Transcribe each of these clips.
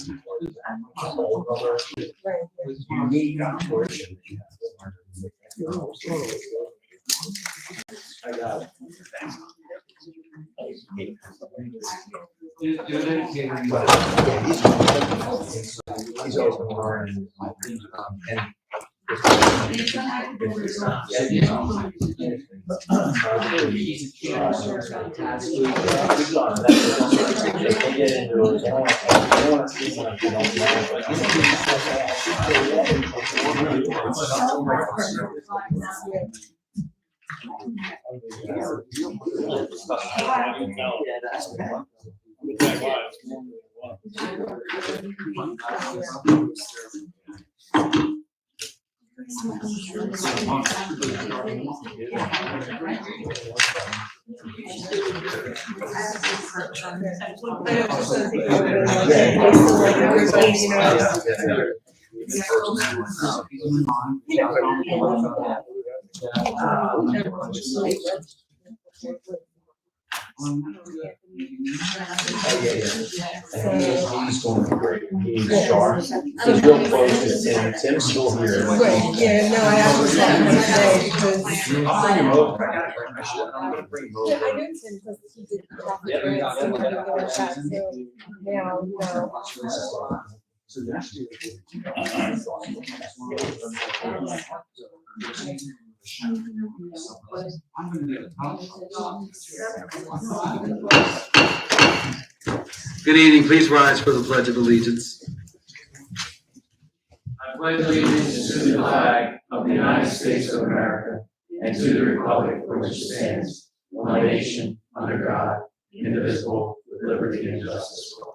He's going to be great. He's sharp. He's real close to Tim. Tim's still here. Right, yeah, no, I asked him that today because. I'm going to bring him over. Yeah, I knew Tim because he did talk to me, so we're gonna go with that, so now, So next year. Good evening. Please rise for the Pledge of Allegiance. I pledge allegiance to the flag of the United States of America and to the republic for which it stands, one nation, under God, indivisible, with liberty and justice for all.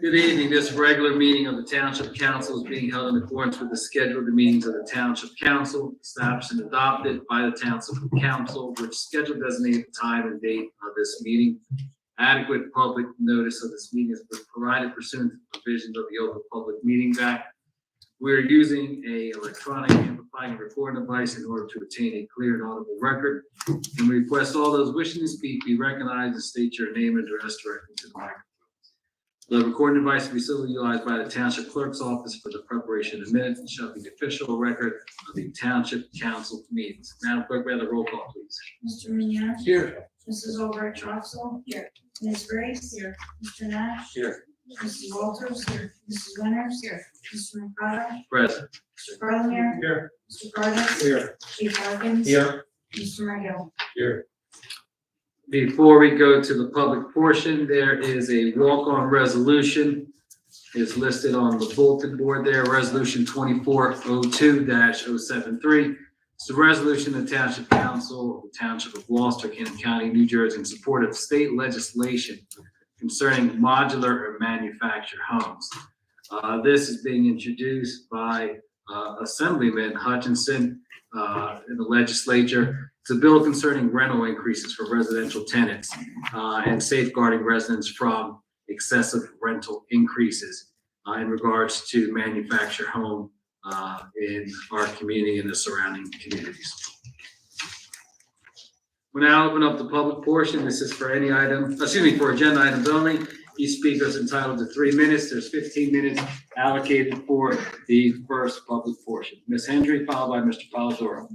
Good evening. This regular meeting of the Township Council is being held in accordance with the schedule of the meetings of the Township Council, established and adopted by the Township Council, which schedule designated the time and date of this meeting. Adequate public notice of this meeting has been provided pursuant to the provisions of the Open Public Meetings Act. We are using an electronic amplifying and recording device in order to obtain a clear and audible record. And we request all those wishing to speak be recognized and state your name and address directly to the microphone. The recording device will be solely utilized by the Township Clerk's Office for the preparation of minutes and shall be the official record of the Township Council meetings. Madam Clerk, may I have the roll call, please? Mr. Mignani. Here. Mrs. Albright Troxel. Here. Ms. Grace. Here. Mr. Nash. Here. Mrs. Walters. Here. Mrs. Winters. Here. Mr. McCarter. Present. Mr. Garland. Here. Mr. Gardner. Here. Chief Harkins. Here. Mr. McGill. Here. Before we go to the public portion, there is a walk-on resolution. It's listed on the bulletin board there, Resolution 2402-073. It's the resolution of the Township Council of the Township of Gloucester, Canton County, New Jersey, in support of state legislation concerning modular or manufactured homes. This is being introduced by Assemblyman Hutchinson in the legislature. It's a bill concerning rental increases for residential tenants and safeguarding residents from excessive rental increases in regards to manufactured home in our community and the surrounding communities. We'll now open up the public portion. This is for any item, for agenda items only. Each speaker is entitled to 3 minutes. There's 15 minutes allocated for the first public portion. Ms. Hendry, followed by Mr. Polidoro.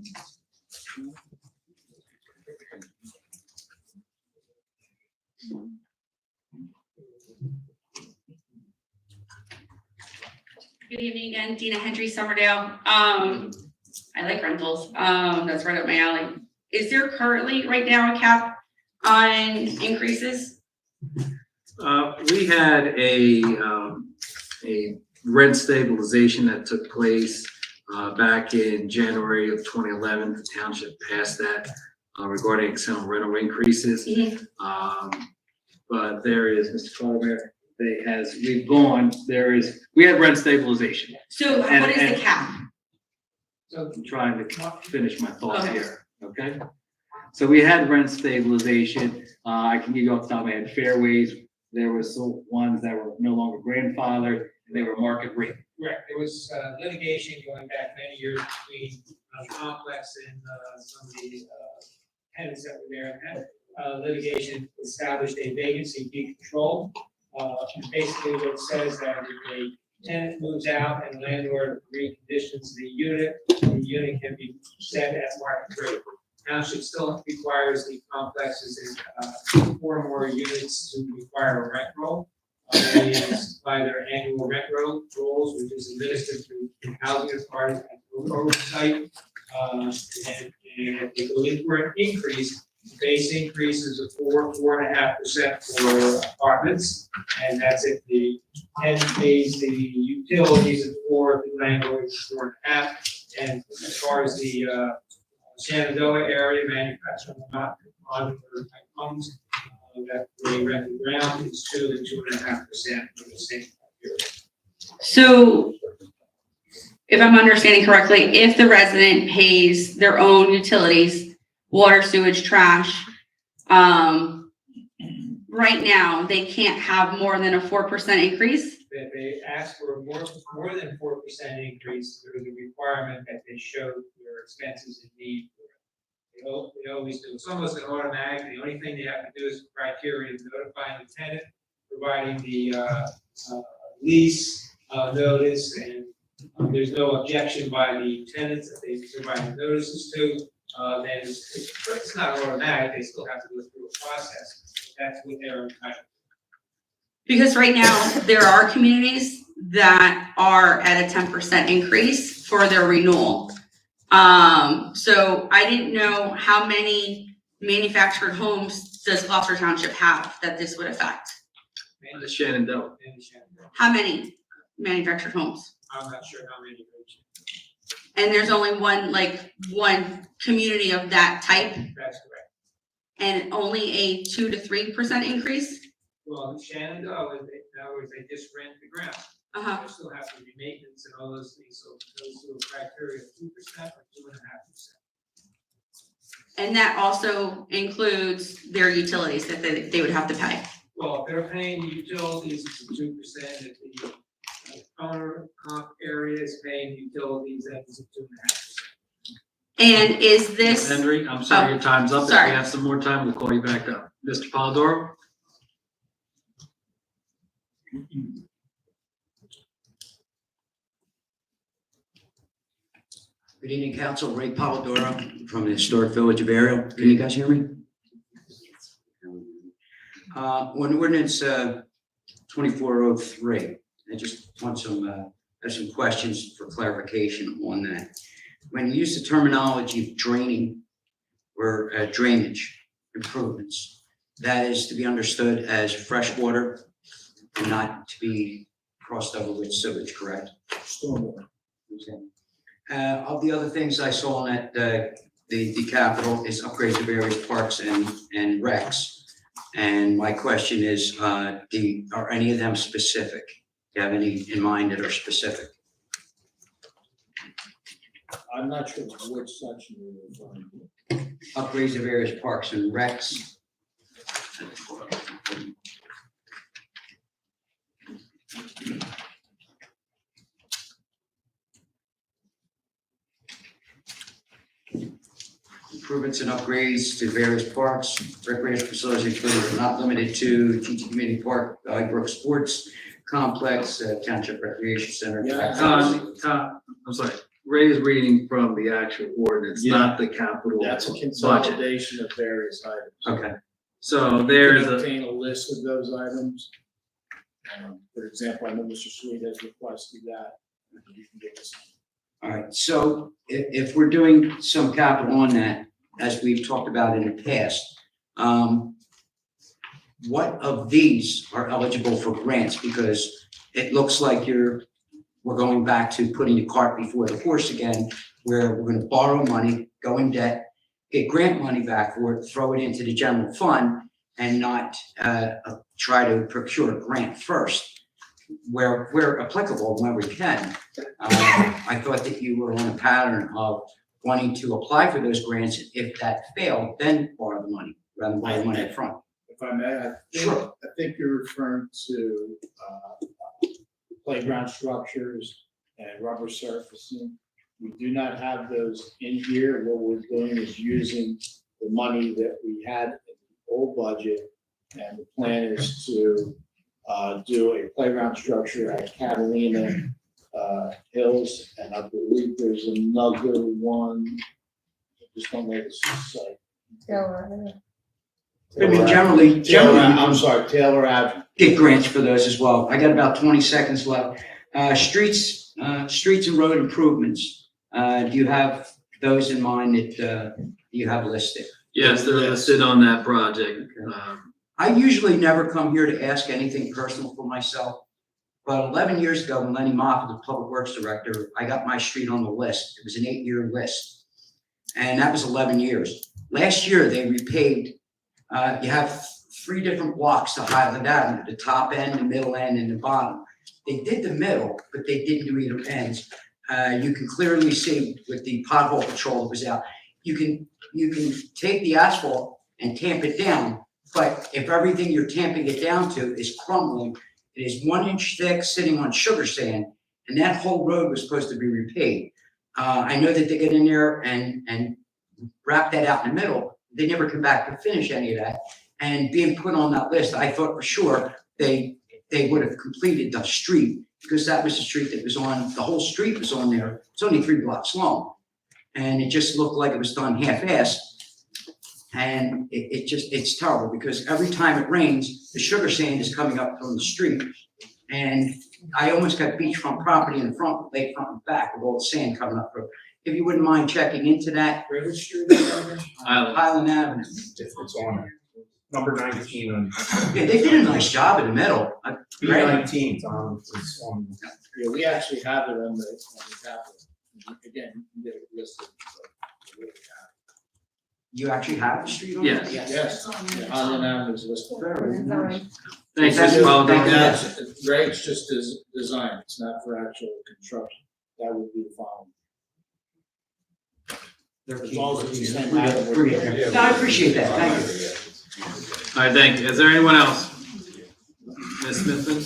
Good evening again, Dina Hendry, Somerdale. I like rentals. That's right up my alley. Is there currently right now a cap on increases? We had a rent stabilization that took place back in January of 2011. The township passed that regarding external rental increases. But there is, Mr. Colbert, we had rent stabilization. So what is the cap? So I'm trying to finish my thought here, okay? So we had rent stabilization. I can give you off the top of my head, Fairways. There was ones that were no longer grandfathered, and they were market rate. Correct. There was litigation going back many years between the complex and some of the tenants that were there, and that litigation established a vacancy decontrol. And basically what it says that if a tenant moves out and the landlord reconditions the unit can be set at market rate. Township still requires the complexes in 4 or more units to require a rent roll. They supply their annual rent rolls, which is administered through housing authorities and oversight. And if they go in for an increase, the base increase is a 4.5% for apartments, and that's if the tenant pays the utilities at 4, the landlord is 4.5. And as far as the Shenandoah area, manufacturing not on their homes that they rent the ground is 2 to 2.5% for the same period. So if I'm understanding correctly, if the resident pays their own utilities, water, sewage, trash, right now, they can't have more than a 4% increase? If they ask for more than 4% increase, there is a requirement that they show their expenses and need for it. They always do. It's almost an automatic. The only thing they have to do is criteria is notifying the tenant, providing the lease notice, and there's no objection by the tenants that they provide notices to. Then it's not automatic. They still have to go through a process. That's what they're entitled. Because right now, there are communities that are at a 10% increase for their renewal. So I didn't know how many manufactured homes does Gloucester Township have that this would affect? The Shenandoah. How many manufactured homes? I'm not sure how many. And there's only one community of that type, That's correct. and only a 2 to 3% increase? Well, Shenandoah, in other words, they just rent the ground. Uh-huh. There still has to be maintenance and all those things, so those two criteria, 2% or 2.5%. And that also includes their utilities that they would have to pay. Well, if they're paying the utilities, it's a 2%. If the owner comp area is paying utilities, that is a 2.5%. And is this? Henry, I'm sorry, your time's up. If Sorry. we have some more time, we'll call you back up. Mr. Polidoro? Good evening, Council. Ray Polidoro from the Historic Village of Ariel. Can you guys hear me? On ordinance 2403, I just want have some questions for clarification on that. When you use the terminology of draining or drainage improvements, that is to be understood as fresh water and not to be crossed over with sewage, correct? Stormwater. Okay. Of the other things I saw on that, the capital is upgrades to various parks and recs. And my question is, are any of them specific? Do you have any in mind that are specific? I'm not sure which section you're referring to. Upgrades to various parks and recs. Improvements and upgrades to various parks, recreation facilities including but not limited to TT Community Park, Valley Brook Sports Complex, Township Recreation Center. Yeah. Tom, I'm sorry. Ray is reading from the actual ordinance, not the capital. That's a budget. consolidation of various items. Okay. So there's You a, obtain a list of those items. For example, I know Mr. Sweet has requested that. You can give us. All right, so if we're doing some capital on that, as we've talked about in the past, what of these are eligible for grants? Because it looks like we're going back to putting the cart before the horse again, where we're gonna borrow money, go in debt, get grant money back for it, throw it into the general fund, and not try to procure a grant first, where applicable when we can. I thought that you were on a pattern of wanting to apply for those grants. If that failed, then borrow the money rather than borrow money up front. If I may, Sure. I think you're referring to playground structures and rubber surfacing. We do not have those in here. What we're doing is using the money that we had in the old budget. And the plan is to do a playground structure at Catalina Hills, and I believe there's another one. Just don't know the site. I mean, generally, I'm sorry, Taylor Ave. get grants for those as well. I got about 20 seconds left. Streets and road improvements. Do you have those in mind that you have listed? Yes, they're listed on that project. I usually never come here to ask anything personal for myself. But 11 years ago, when Lenny Moffett, the Public Works Director, I got my street on the list. It was an 8-year list. And that was 11 years. Last year, they repaved. You have 3 different blocks to Highland Avenue, the top end, the middle end, and the bottom. They did the middle, but they didn't do either ends. You can clearly see with the pothole patrol that was out, you can take the asphalt and tamp it down, but if everything you're tamping it down to is crumbling, it is 1 inch thick sitting on sugar sand, and that whole road was supposed to be repaved. I know that they get in there and wrap that out in the middle. They never come back to finish any of that. And being put on that list, I thought for sure they would have completed the street, because that was the street that was on, the whole street was on there. It's only 3 blocks long. And it just looked like it was done half-assed. And it's terrible, because every time it rains, the sugar sand is coming up from the street. And I almost got beachfront property in the front, lakefront and back, with all the sand coming up. If you wouldn't mind checking into that. River Street. Highland Avenue. It's on number 19 on. Yeah, they did a nice job in the middle. Great. 19, Tom, it's on. Yeah, we actually have it on the tablet. Again, you can get it listed. but we have You actually have the street on? Yes. it. Yes, the Highland Avenue is listed. Very nice. Thanks, Thank Mr. you. Baldwin. Thank you. That's, Ray, it's just design, it's not for actual construction. That would be the following. As long as it's the same item, we're good. No, I appreciate that, thank you. All right, thank you. Is there anyone else? Ms. Smithman?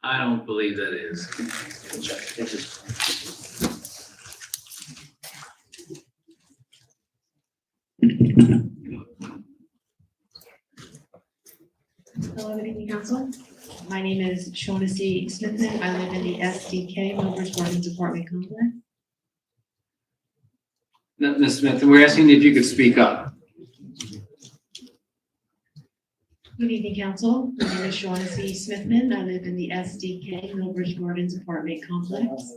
I don't believe that is. Hello, good evening, council. My name is Shaughnessy Smithman. I live in the SDK Movers Gardens Apartment Complex. Ms. Smith, we're asking if you could speak up. Good evening, council. My name is Shaughnessy Smithman. I live in the SDK Movers Gardens Apartment Complex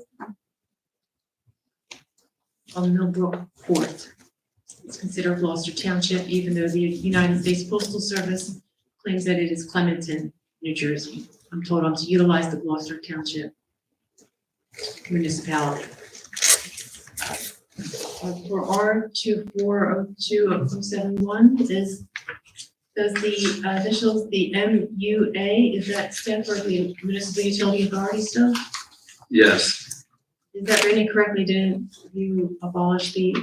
on Millbrook Court. It's considered Gloucester Township, even though the United States Postal Service claims that it is Clementon, New Jersey. I'm told I'm to utilize the Gloucester Township municipality. For R2402-071 does the initials, the MUA, is that stand for the Municipal Utility Authority still? Yes. Is that written correctly? Didn't you abolish did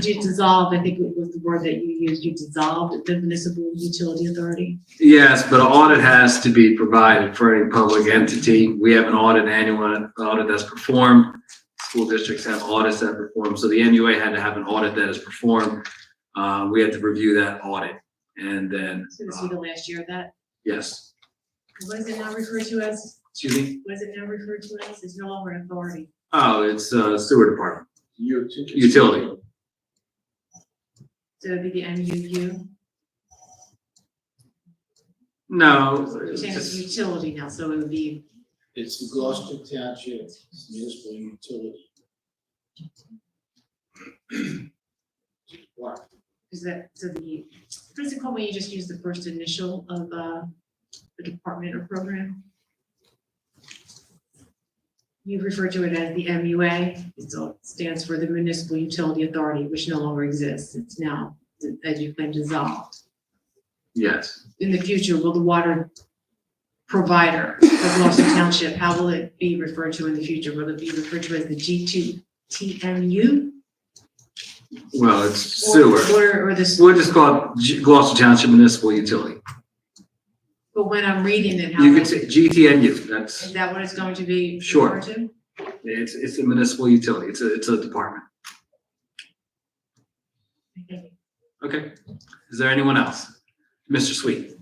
you dissolve, I think it was the word that you used, you dissolved the Municipal Utility Authority? Yes, but an audit has to be provided for any public entity. We have an annual audit that's performed. School districts have audits that perform. So the MUA had to have an audit that is performed. We had to review that audit, and then. So this was the last year of that? Yes. What is it now referred to as? Excuse me? What is it now referred to as? It's no longer an authority. Oh, it's sewer department. Utility. So it'd be the MUU? No. You're saying it's utility now, so it would be, It's the Gloucester Township Municipal Utility. What? is that, so the, what is it called when you just use the first initial of the department or program? You refer to it as the MUA, it stands for the Municipal Utility Authority, which no longer exists. It's now, as you claim, dissolved. Yes. In the future, will the water provider of Gloucester Township, how will it be referred to in the future? Will it be referred to as the G2 TMU? Well, it's sewer. Or this, We'll just call it Gloucester Township Municipal Utility. but when I'm reading it, how, You can is say GTNU, that's, that what it's going to be Sure. referred to? it's a municipal utility, it's a department. Okay, is there anyone else? Mr. Sweet?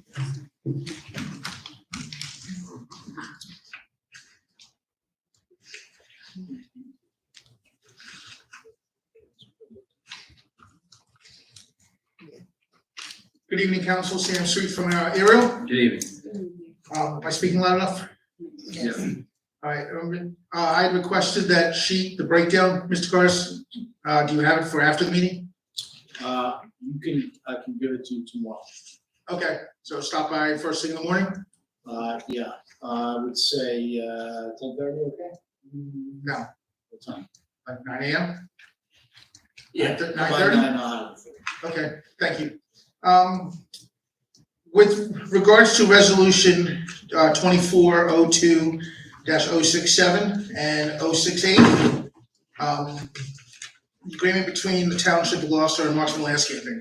Good evening, Council. Sam Sweet from Aerial. Good evening. Am I speaking loud enough? Yeah. All right. I had requested that sheet, the breakdown, Mr. Cars. Do you have it for after the meeting? I can give it to you tomorrow. Okay, so stop by first thing in the morning? Yeah, I would say, 10:30, okay? No, What time? like 9 a.m.? Yeah. 9:30? Okay, thank you. With regards to resolution 2402-067 and 068, agreement between the Township of Gloucester and Marksman Landscaping.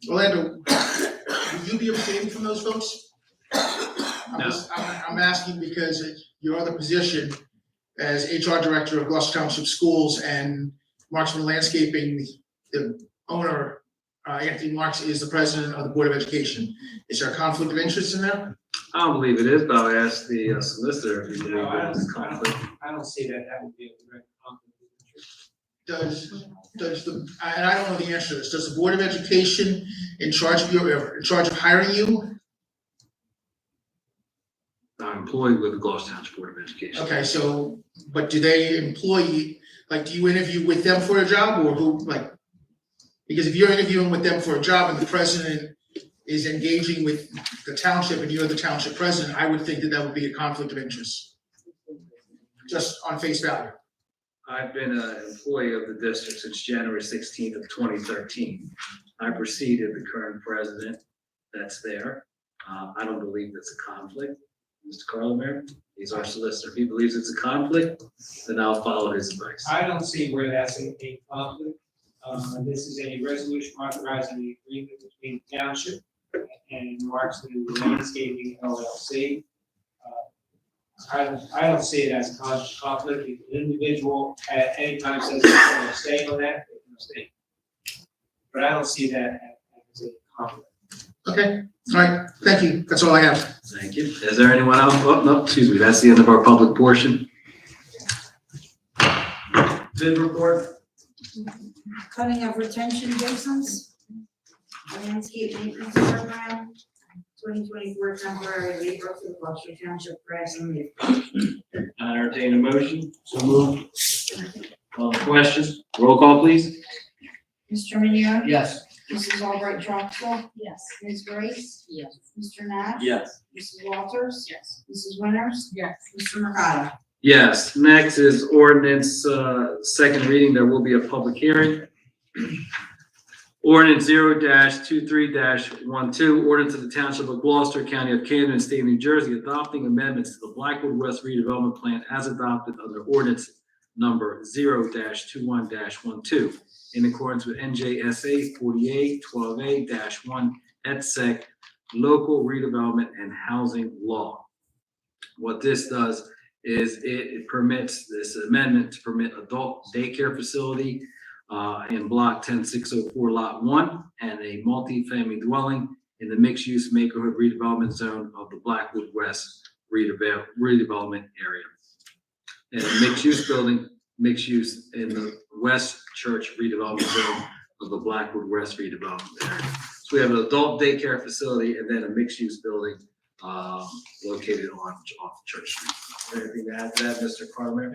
Orlando, would you be abstaining from those folks? I'm asking because your other position as HR Director of Gloucester Township Schools and Marksman Landscaping, the owner, Anthony Marks, is the president of the Board of Education. Is there a conflict of interest in there? I don't believe it is, but I'll ask the solicitor if he believes No, it is a conflict. I don't see that would be a direct conflict of interest. Does the, and I don't know the answer to this, does the Board of Education in charge of hiring you? I'm employed with the Gloucester Township Board of Education. Okay, so, but do they employ you, like, do you interview with them for a job, or who, like, because if you're interviewing with them for a job and the president is engaging with the township and you're the township president, I would think that that would be a conflict of interest. Just on face value. I've been an employee of the district since January 16th of 2013. I preceded the current president that's there. I don't believe it's a conflict. Mr. Carlmer, he's our solicitor. If he believes it's a conflict, then I'll follow his advice. I don't see where that's a conflict. This is a resolution authorizing the agreement between the township and Marksman Landscaping LLC. I don't see it as a conflict. If an individual at any time says they're going to abstain on that, they can abstain. But I don't see that as a conflict. Okay, all right, thank you, that's all I have. Thank you. Is there anyone else? Oh, no, excuse me. That's the end of our public portion. Bid report? Cutting of retention basins, landscape maintenance program, 2024 temporary labor for the Gloucester Township grass and leaf. I entertain a motion. So moved. Question? Roll call, please. Mr. Minio? Yes. Mrs. Albright Troxel? Yes. Ms. Grace? Yes. Mr. Nash? Yes. Mrs. Walters? Yes. Mrs. Winters? Yes. Mr. Mercado? Yes. Next is ordinance, second reading. There will be a public hearing. Ordinance 0-23-12, ordinance of the Township of Gloucester, County of Camden, State of New Jersey, adopting amendments to the Blackwood West redevelopment plan as adopted under ordinance number 0-21-12 in accordance with NJSA 48-12A-1 et sec, local redevelopment and housing law. What this does is it permits this amendment to permit adult daycare facility in block 10604 lot 1 and a multi-family dwelling in the mixed-use neighborhood redevelopment zone of the Blackwood West redevelopment area. And a mixed-use building, mixed-use in the West Church redevelopment zone of the Blackwood West redevelopment area. So we have an adult daycare facility and then a mixed-use building located off Church Street. Anything to add to that, Mr. Carter?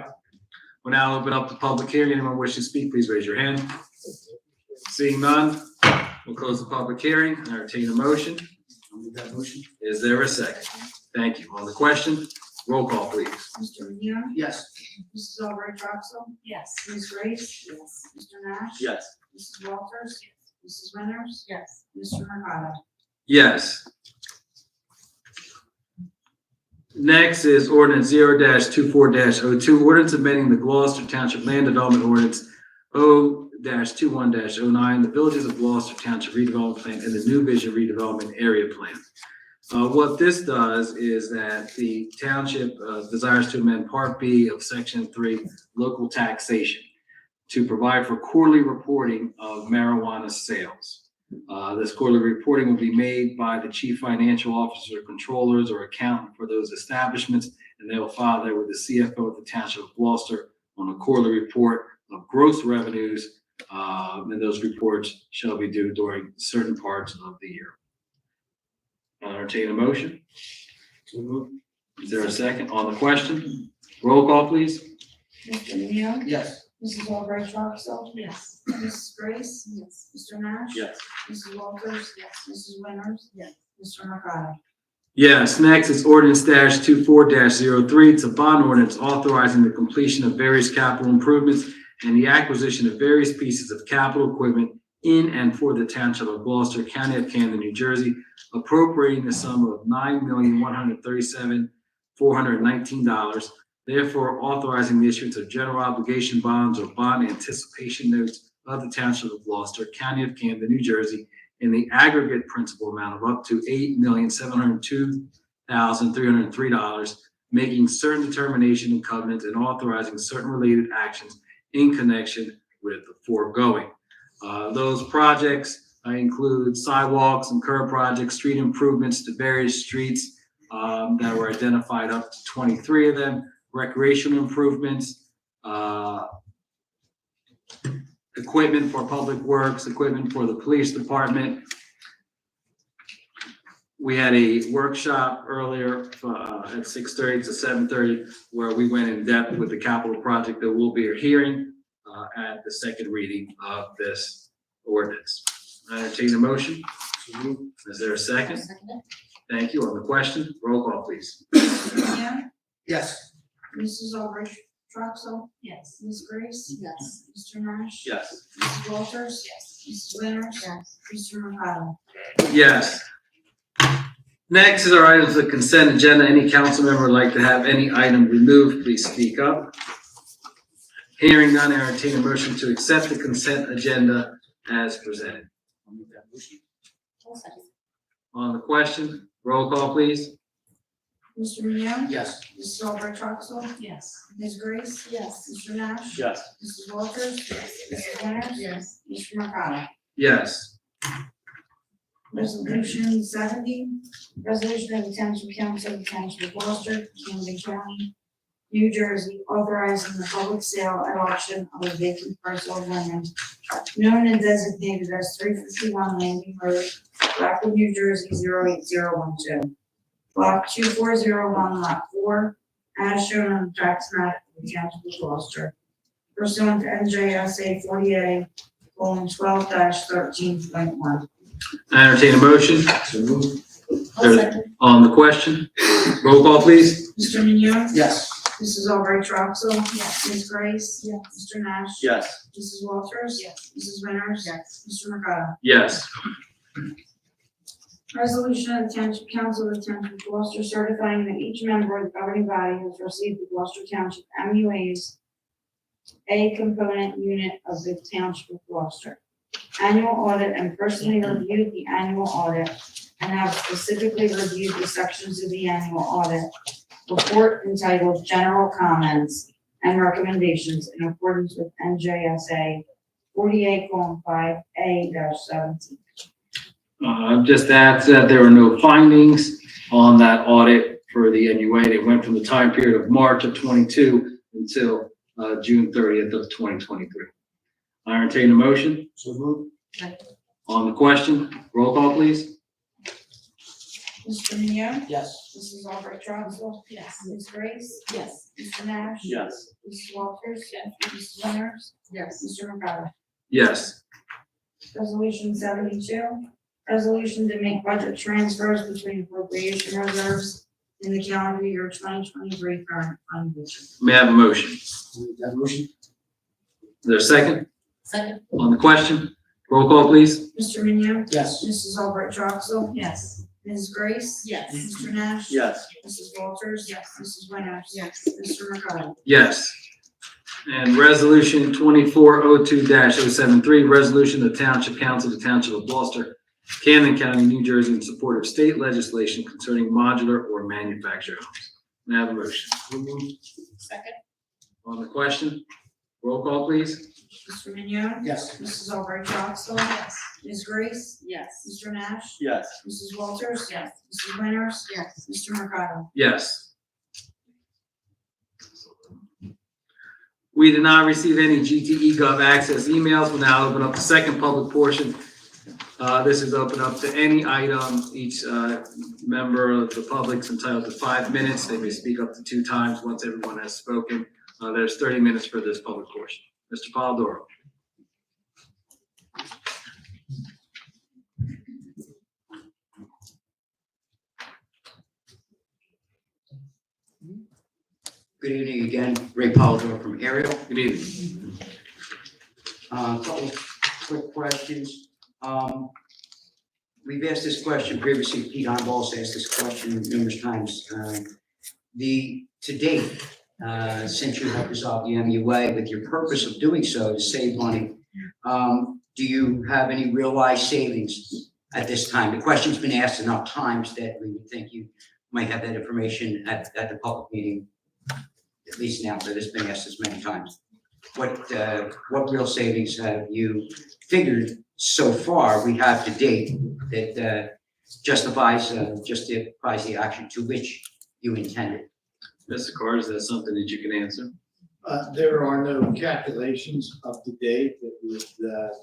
We'll now open up the public hearing. Anyone wishing to speak, please raise your hand. Seeing none, we'll close the public hearing. Entertain a motion. I'll make that motion. Is there a second? Thank you. On the question, roll call, please. Mr. Minio? Yes. Mrs. Albright Troxel? Yes. Ms. Grace? Yes. Mr. Nash? Yes. Mrs. Walters? Mrs. Winters? Yes. Mr. Mercado? Yes. Next is ordinance 0-24-02, ordinance amending the Gloucester Township Land Development Ordinance 0-21-09, the Villages of Gloucester Township redevelopment plan and the New Vision redevelopment area plan. What this does is that the township desires to amend Part B of Section 3, local taxation, to provide for quarterly reporting of marijuana sales. This quarterly reporting will be made by the chief financial officer, controllers, or accountant for those establishments, and they will file that with the CFO of the Township of Gloucester on a quarterly report of gross revenues, and those reports shall be due during certain parts of the year. I'll entertain a motion. Is there a second on the question? Roll call, please. Mr. Minio? Yes. Mrs. Albright Troxel? Yes. Mrs. Grace? Yes. Mr. Nash? Yes. Mrs. Walters? Yes. Mrs. Winters? Yes. Mr. Mercado? Yes, next is ordinance 24-03. It's a bond ordinance authorizing the completion of various capital improvements and the acquisition of various pieces of capital equipment in and for the Township of Gloucester, County of Camden, New Jersey, appropriating the sum of $9,137,419. Therefore, authorizing the issuance of general obligation bonds or bond anticipation notes of the Township of Gloucester, County of Camden, New Jersey, in the aggregate principal amount of up to $8,702,303, making certain determination and covenants and authorizing certain related actions in connection with the foregoing. Those projects include sidewalks and curb projects, street improvements to various streets that were identified, up to 23 of them, recreational improvements, equipment for public works, equipment for the police department. We had a workshop earlier at 6:30 to 7:30 where we went in depth with the capital project. There will be a hearing at the second reading of this ordinance. I entertain a motion. Is there a second? Thank you. On the question, roll call, please. Mr. Minio? Yes. Mrs. Albright Troxel? Yes. Ms. Grace? Yes. Mr. Nash? Yes. Mrs. Walters? Yes. Mrs. Winters? Yes. Mr. Mercado? Yes. Next is our items of the consent agenda. Any council member would like to have any item removed, please speak up. Hearing none, I entertain a motion to accept the consent agenda as presented. On the question, roll call, please. Mr. Minio? Yes. Mrs. Albright Troxel? Yes. Ms. Grace? Yes. Mr. Nash? Yes. Mrs. Walters? Yes. Mrs. Winters? Yes. Mr. Mercado? Yes. Resolution 70, resolution of the Township Council of the Township of Gloucester, Camden County, New Jersey, authorizing the public sale at auction of a vacant parcel of land known and designated as 351 Landing Road, Rockland, New Jersey, 08012. Block 2401, lot 4, as shown on the tax map of the Township of Gloucester, pursuant to NJSA 40A:12-13.1. I entertain a motion. On the question, roll call, please. Mr. Minio? Yes. Mrs. Albright Troxel? Yes. Ms. Grace? Yes. Mr. Nash? Yes. Mrs. Walters? Yes. Mrs. Winters? Yes. Mr. Mercado? Yes. Resolution of the Township Council of the Township of Gloucester certifying that each member of the governing body has received the Gloucester Township MUA's A component unit of the Township of Gloucester annual audit and personally reviewed the annual audit and have specifically reviewed the sections of the annual audit report entitled General Comments and Recommendations in accordance with NJSA 48:5A-17. Just add that there are no findings on that audit for the NUA. They went from the time period of March of 22 until June 30th of 2023. I entertain a motion. So moved. On the question, roll call, please. Mr. Minio? Yes. Mrs. Albright Troxel? Yes. Ms. Grace? Yes. Mr. Nash? Yes. Mrs. Walters? Yes. Mrs. Winters? Yes. Mr. Mercado? Yes. Resolution 72, resolution to make budget transfers between appropriation reserves in the calendar year 2023 current fund budget. May I have a motion? That motion? Is there a second? Second. On the question, roll call, please. Mr. Minio? Yes. Mrs. Albright Troxel? Yes. Ms. Grace? Yes. Mr. Nash? Yes. Mrs. Walters? Yes. Mrs. Winters? Yes. Mr. Mercado? Yes. And resolution 2402-073, resolution of the Township Council of the Township of Gloucester, Camden County, New Jersey, in support of state legislation concerning modular or manufactured homes. May I have a motion? Second? On the question, roll call, please. Mr. Mignon? Yes. Mrs. Albright Coxell? Yes. Ms. Grace? Yes. Mr. Nash? Yes. Mrs. Walters? Yes. Mrs. Winters? Yes. Mr. Mercado? Yes. We did not receive any GTE Gov access emails. We'll now open up the second public portion. This is open up to any item. Each member of the public is entitled to 5 minutes. They may speak up to 2 times once everyone has spoken. There's 30 minutes for this public portion. Mr. Polidoro. Good evening again, Ray Polidoro from Ariel. Good evening. A couple quick questions. We've asked this question previously, Pete Onballs asked this question numerous times. To date, since you have resolved the MUA with your purpose of doing so to save money, do you have any realized savings at this time? The question's been asked enough times that we would think you might have that information at the public meeting, at least now that it's been asked this many times. What real savings have you figured so far we have to date that justifies the action to which you intended? Mr. Carr, is that something that you can answer? There are no calculations up to date that would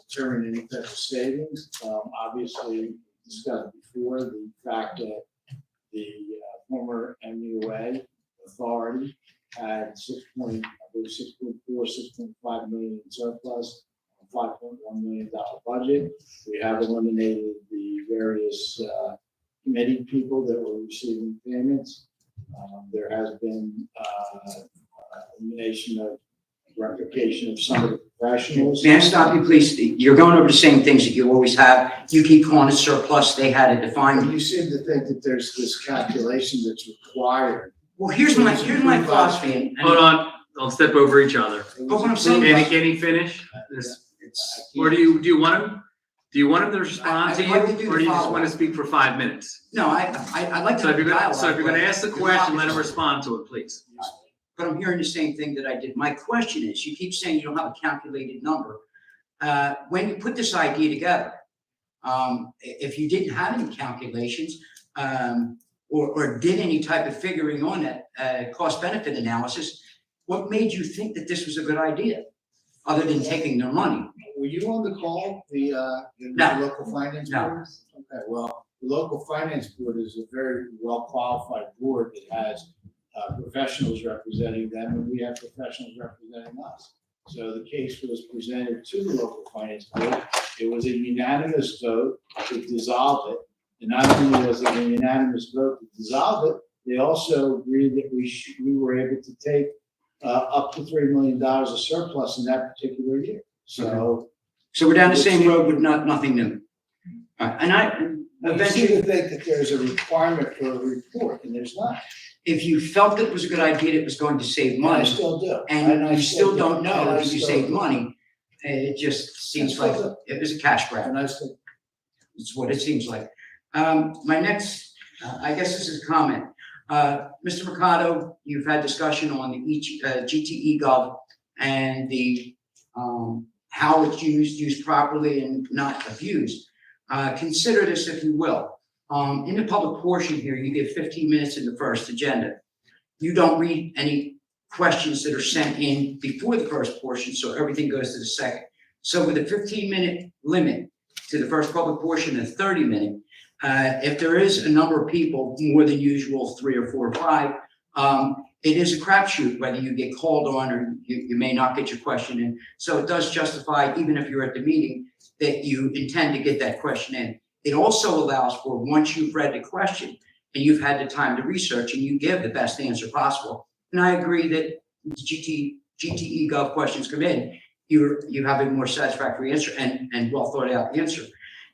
determine any type of savings. Obviously, we discussed before the fact that the former MUA authority had 6.4, 6.5 million in surplus, a $5.1 million budget. We have eliminated the various committee people that were receiving payments. There has been elimination of replication of some of the professionals. May I stop you, please? You're going over the same things that you always have. You keep calling it surplus. They had it defined. You seem to think that there's this calculation that's required. Well, here's my philosophy. and- Hold on, don't step over each other. But what I'm saying Can he finish? Or do you want him? Do you want him to respond to I'd you, like to do or do you the just want following. to speak for 5 minutes? No, I'd like to. So if you're gonna, dialogue, so if you're gonna but- ask the question, let him respond to it, please. But I'm hearing the same thing that I did. My question is, you keep saying you don't have a calculated number. When you put this idea together, if you didn't have any calculations, or did any type of figuring on that, cost benefit analysis, what made you think that this was a good idea? Other than taking their money? Were you on the call, the No. local finance No. board? Okay, well, the local finance board is a very well-qualified board that has professionals representing them, and we have professionals representing us. So the case was presented to the local finance board. It was a unanimous vote to dissolve it. And not only was it a unanimous vote to dissolve it, they also agreed that we were able to take up to $3 million of surplus in that particular year. So So we're down the same road with nothing new. All right, and I you seem to think that there's a requirement for a report, and there's not. if you felt that it was a good idea, that it was going to save And I money, still do. and I you still don't do. know And I if you still saved do. money, it just seems I like still it was a cash grab. And I still, It's what it seems like. My next, I guess this is a comment. Mr. Mercado, you've had discussion on the GTE Gov and the, how it's used properly and not abused. Consider this, if you will. In the public portion here, you give 15 minutes in the first agenda. You don't read any questions that are sent in before the first portion, so everything goes to the second. So with a 15-minute limit to the first public portion and 30-minute, if there is a number of people, more than usual, 3 or 4 or 5, it is a crapshoot whether you get called on or you may not get your question in. So it does justify, even if you're at the meeting, that you intend to get that question in. It also allows for, once you've read the question and you've had the time to research and you give the best answer possible. And I agree that GTE Gov questions come in, you have a more satisfactory answer and well thought out answer.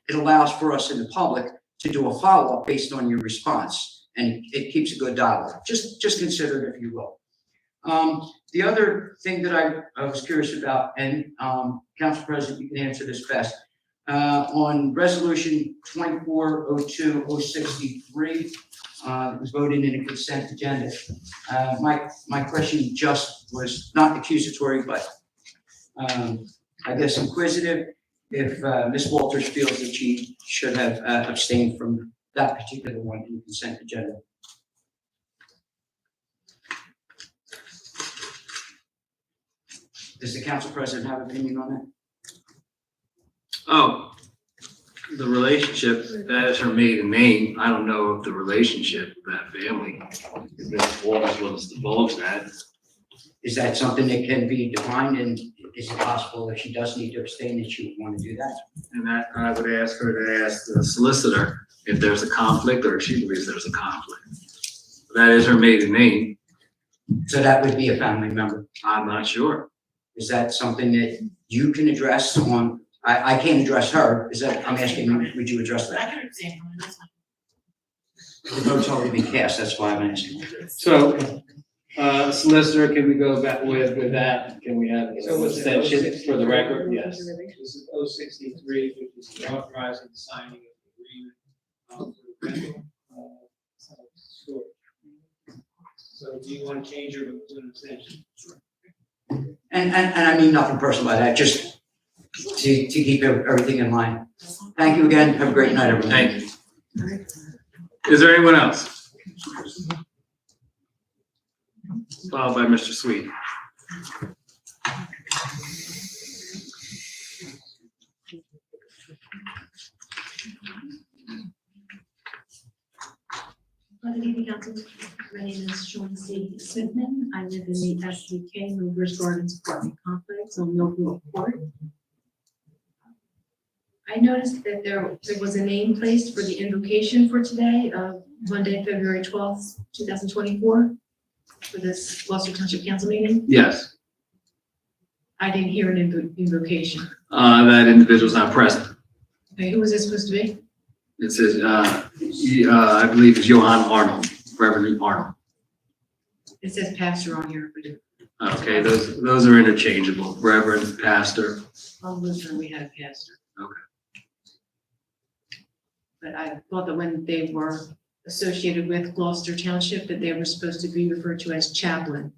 It allows for us in the public to do a follow-up based on your response, and it keeps a good dialogue. Just consider it if you will. The other thing that I was curious about, and Council President, you can answer this best. On resolution 2402-063, it was voted in a consent agenda. My question just was not accusatory, but I guess inquisitive. If Ms. Walters feels that she should have abstained from that particular one in the consent agenda. Does the Council President have an opinion on that? Oh, the relationship, that is her maiden name. I don't know if the relationship of that family, if Mrs. Walters will divulge that. Is that something that can be defined, and is it possible if she does need to abstain that she would want to do that? And that I would ask her to ask the solicitor if there's a conflict or if she believes there's a conflict. That is her maiden name. So that would be a family member. I'm not sure. Is that something that you can address on? I can't address her. Is that, I'm asking, would you address that? I can abstain from this one. The vote's already been cast, that's why I'm asking. So, solicitor, can we go back with that? Can we have So was it extension for the record? Yes. This is 063, which is authorizing the signing of the agreement for the rental, storage. So do you want to change your vote to an abstention? And I mean nothing personal by that, just to keep everything in line. Thank you again. Have a great night, everyone. Thank you. Is there anyone else? Followed by Mr. Sweet. Good evening, Council. My name is Sean C. Smithman. I live in the SDK Movers Gardens apartment complex on Millville Court. I noticed that there was a name placed for the invocation for today, Monday, February 12th, 2024, for this Gloucester Township Council meeting. Yes. I didn't hear an invocation. That individual's not present. Okay, who was this supposed to be? It says, I believe it's Johann Arnold, Reverend Arnold. It says pastor on here. But Okay, those are interchangeable, Reverend, Pastor. on Lutheran, we had a pastor. Okay. But I thought that when they were associated with Gloucester Township, that they were supposed to be referred to as chaplain.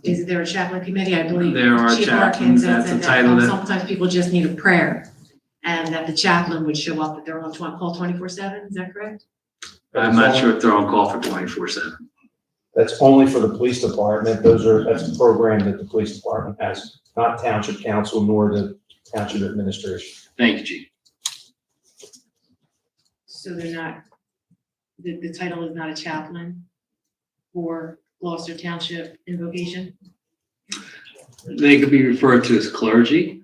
Is there a chaplain committee? I believe. There are Chief chaplains, Harkins that's said the title that- Sometimes people just need a prayer, and that the chaplain would show up, that they're on call 24/7, is that correct? I'm not sure if they're on call for 24/7. That's only for the police department. That's a program that the police department has, not township council nor the township administration. Thank you, Chief. So they're not, the title is not a chaplain for Gloucester Township invocation? They could be referred to as clergy,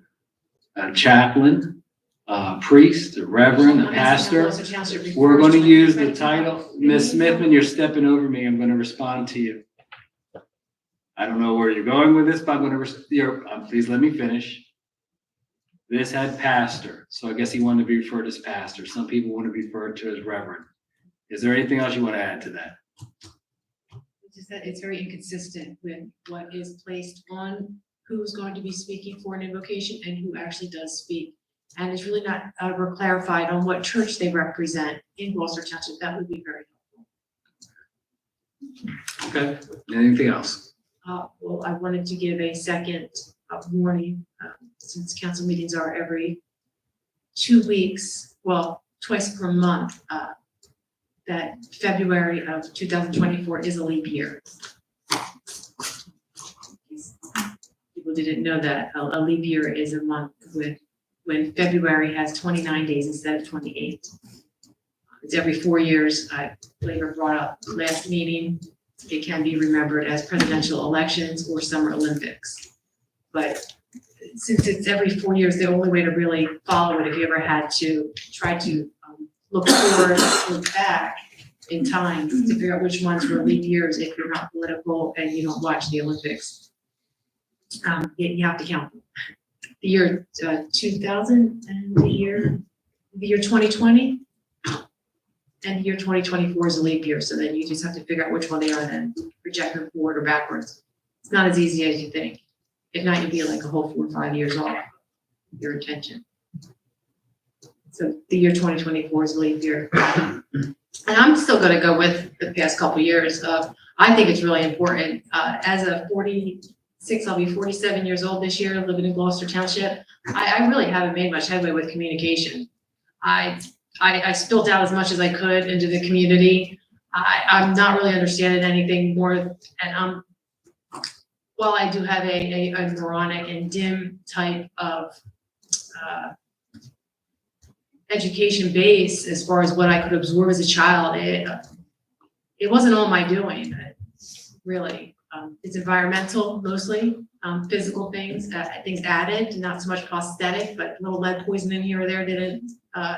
a chaplain, a priest, a reverend, a I'm asking how pastor. Gloucester Township refers We're going to it. use the title. Ms. Smithman, you're stepping over me. I'm going to respond to you. I don't know where you're going with this, but I'm going to, please let me finish. This had pastor, so I guess he wanted to be referred as pastor. Some people want to be referred to as reverend. Is there anything else you want to add to that? It's just that it's very inconsistent with what is placed on who's going to be speaking for an invocation and who actually does speak. And it's really not ever clarified on what church they represent in Gloucester Township. That would be very helpful. Okay, anything else? Well, I wanted to give a second warning, since council meetings are every 2 weeks, well, twice per month, that February of 2024 is a leap year. People didn't know that a leap year is a month when February has 29 days instead of 28. It's every 4 years. I believe I brought up last meeting. It can be remembered as presidential elections or Summer Olympics. But since it's every 4 years, the only way to really follow it, if you ever had to try to look forward, look back in time to figure out which ones were leap years, if you're not political and you don't watch the Olympics, you have to count them. The year 2000 and the year the year 2020 and the year 2024 is a leap year, so then you just have to figure out which one they are then, project them forward or backwards. It's not as easy as you think. If not, you'd be like a whole 4 or 5 years off your intention. So the year 2024 is a leap year. And I'm still gonna go with the past couple years of, I think it's really important, as a 46, I'll be 47 years old this year, living in Gloucester Township. I really haven't made much headway with communication. I spilled out as much as I could into the community. I'm not really understanding anything more, and while I do have a moronic and dim type of education base as far as what I could absorb as a child, it wasn't all my doing, really. It's environmental mostly, physical things added, not so much prosthetic, but a little lead poison in here or there didn't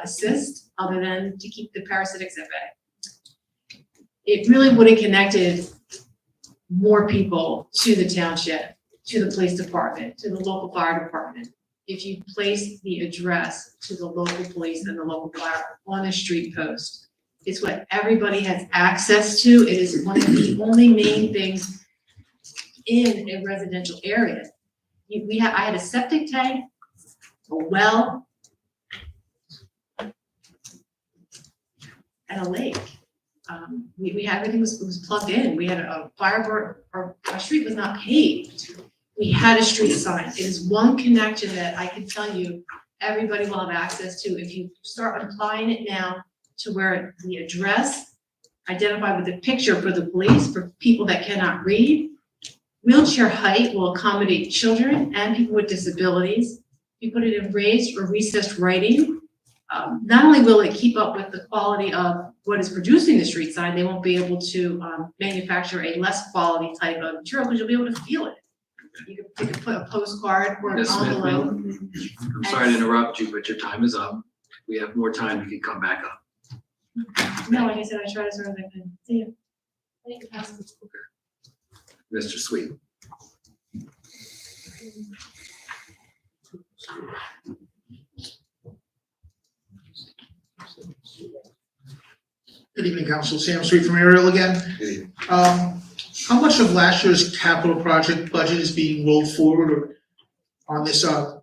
assist, other than to keep the parasitics at bay. It really would have connected more people to the township, to the police department, to the local fire department, if you place the address to the local police and the local fire on a street post. It's what everybody has access to. It is one of the only main things in a residential area. I had a septic tank, a well, and a lake. We had, everything was plugged in. We had a fire, our street was not paved. We had a street sign. It is one connection that I can tell you everybody will have access to. If you start applying it now to where the address identified with a picture for the police, for people that cannot read, wheelchair height will accommodate children and people with disabilities. You put it in raised or recessed writing. Not only will it keep up with the quality of what is producing the street sign, they won't be able to manufacture a less quality type of material because you'll be able to feel it. You could put a postcard or an Ms. Smith, envelope. I'm sorry to interrupt you, but your time is up. We have more time, you can come back up. No, like I said, I try to sort of, see you. Thank you, Pastor. Mr. Sweet. Good evening, Council. Sam Street from Ariel again. How much of last year's capital project budget is being rolled forward or on this, the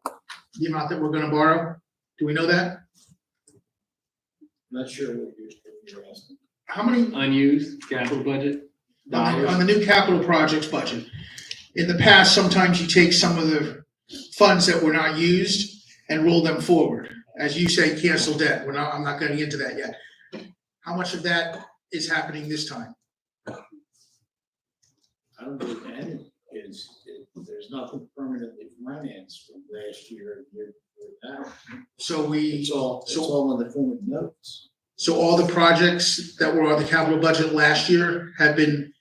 amount that we're gonna borrow? Do we know that? Not sure what you're asking. How many, Unused capital budget? on the new capital projects budget? In the past, sometimes you take some of the funds that were not used and roll them forward. As you say, cancel debt. I'm not getting into that yet. How much of that is happening this time? I don't believe any there's nothing permanently financed from last year and year before that. So It's all in the form of notes. So all the projects that were on the capital budget last year have been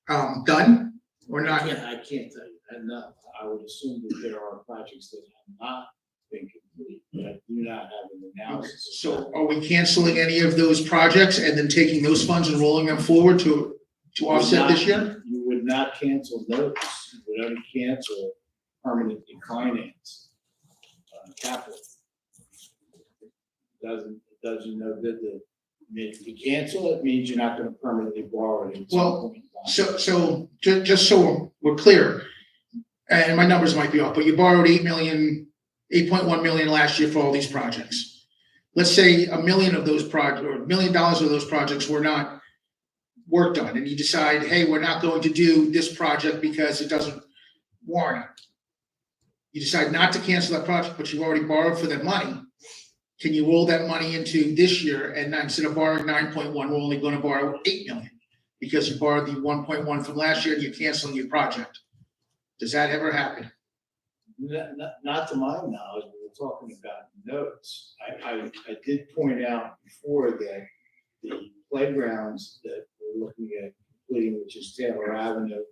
done or not? I can't tell you that, no. I would assume that there are projects that have not been complete, but I do not have an analysis. So are we canceling any of those projects and then taking those funds and rolling them forward to offset this year? You would not cancel notes. You would only cancel permanently finance capital. It does you no good that, if you cancel it, means you're not gonna permanently borrow it. Well, So just so we're clear, and my numbers might be off, but you borrowed $8.1 million last year for all these projects. Let's say $1 million of those projects, or $1 million of those projects were not worked on, and you decide, hey, we're not going to do this project because it doesn't warrant it. You decide not to cancel that project, but you've already borrowed for that money. Can you roll that money into this year, and instead of borrowing 9.1, we're only going to borrow 8 million because you borrowed the 1.1 from last year and you're canceling your project? Does that ever happen? Not to my knowledge, we were talking about notes. I did point out before that the playgrounds that we're looking at completing, which is Taylor Avenue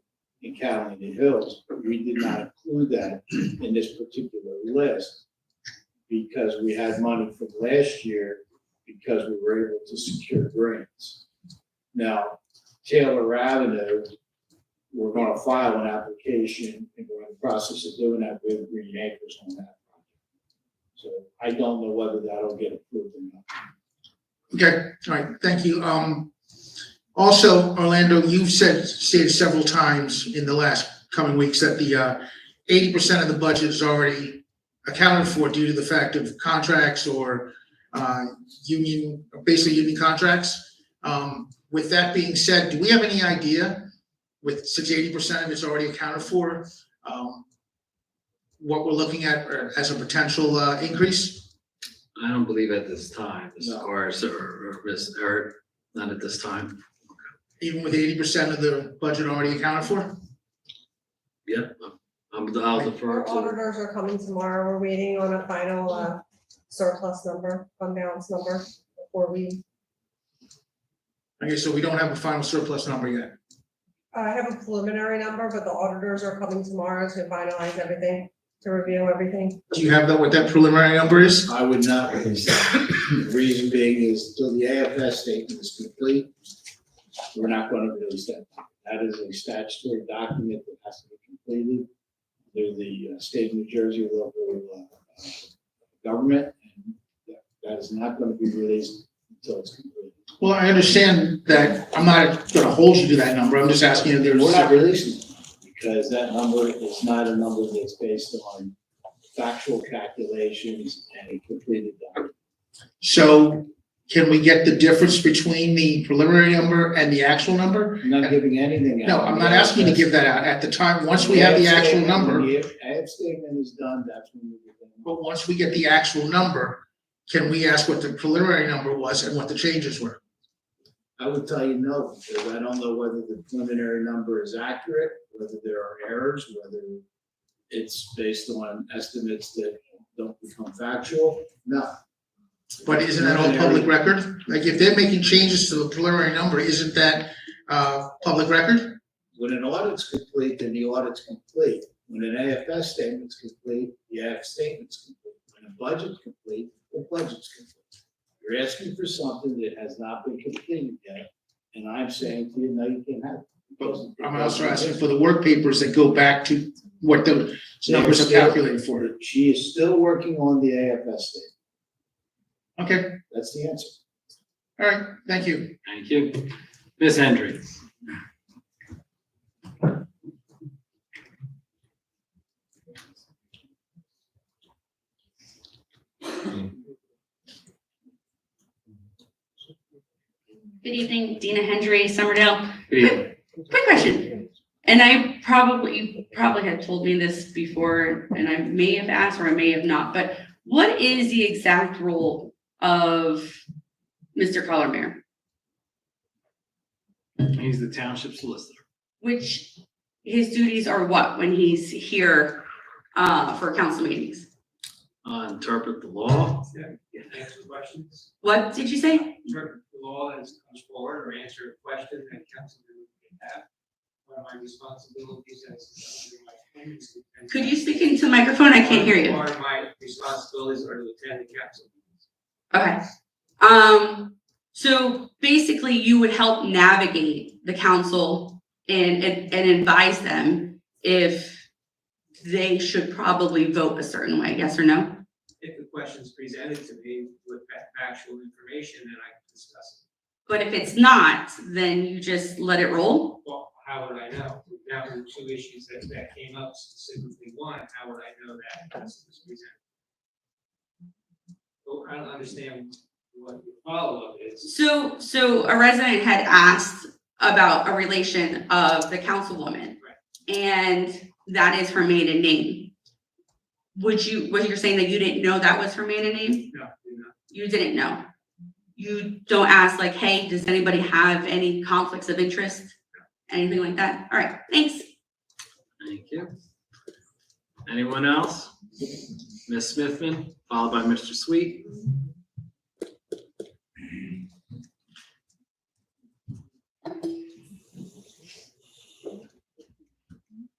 and Catalina Hills, we did not include that in this particular list because we had money from last year because we were able to secure grants. Now, Taylor Avenue, we're going to file an application and we're in the process of doing that with Green Acres on that project. So I don't know whether that'll get approved or not. Okay, all right, thank you. Also, Orlando, you've stated several times in the last coming weeks that the 80% of the budget is already accounted for due to the fact of contracts or basically union contracts. With that being said, do we have any idea, since 80% of it's already accounted for, what we're looking at as a potential increase? I don't believe at this time, Mr. No. Cars or not at this time. Even with 80% of the budget already accounted for? Yep, I'll defer Our to, auditors are coming tomorrow. We're waiting on a final surplus number, fund balance number before we, Okay, so we don't have a final surplus number yet. I have a preliminary number, but the auditors are coming tomorrow to finalize everything, to review everything. Do you have what that preliminary number is? I would not release that. The reason being is till the AFS statement is complete, we're not going to release that. That is a statutory document that has to be completed through the state of New Jersey local government. And that is not going to be released until it's completed. Well, I understand that. I'm not gonna hold you to that number. I'm just asking if there's. We're not releasing it because that number is not a number that's based on factual calculations and a completed document. So can we get the difference between the preliminary number and the actual number? I'm not giving anything out. No, I'm not asking you to give that out. At the time, once we have the actual number, When the AF statement is done, that's when we give them. but once we get the actual number, can we ask what the preliminary number was and what the changes were? I would tell you no, because I don't know whether the preliminary number is accurate, whether there are errors, whether it's based on estimates that don't become factual. No. But isn't that all public record? Like, if they're making changes to the preliminary number, isn't that public record? When an audit's complete, then the audit's complete. When an AFS statement's complete, the AFS statement's complete. When a budget's complete, the budget's complete. You're asking for something that has not been completed yet, and I'm saying to you, no, you can't have it. But I'm also asking for the work papers that go back to what the numbers are calculated for. She is still working on the AFS statement. Okay, That's the answer. all right, thank you. thank you. Ms. Hendry. Good evening, Dina Hendry, Summerdale. Good evening. Quick question, and you probably had told me this before, and I may have asked or I may have not, but what is the exact role of Mr. Collermere? He's the township solicitor. Which his duties are what when he's here for council meetings? Interpret the law. Answer questions, What did you say? interpret the law as it comes forward, or answer a question that council may have. One of my responsibilities as under my appointments. Could you speak into the microphone? I can't hear you. Part of my responsibilities are to attend the council. Okay. So basically you would help navigate the council and advise them if they should probably vote a certain way, yes or no? If the question's presented to me with factual information, then I can discuss But if it's not, then you just let it roll? it. Well, how would I know? Now, there were two issues that came up, specifically one, how would I know that this was presented? Well, I don't understand what your follow-up is. So a resident had asked about a relation of the councilwoman, and that is her maiden name. Was you're saying that you didn't know that was her maiden name? No, you're not. You didn't know? You don't ask like, hey, does anybody have any conflicts of interest? Anything like that? All right, thanks. Thank you. Anyone else? Ms. Smithman, followed by Mr. Sweet.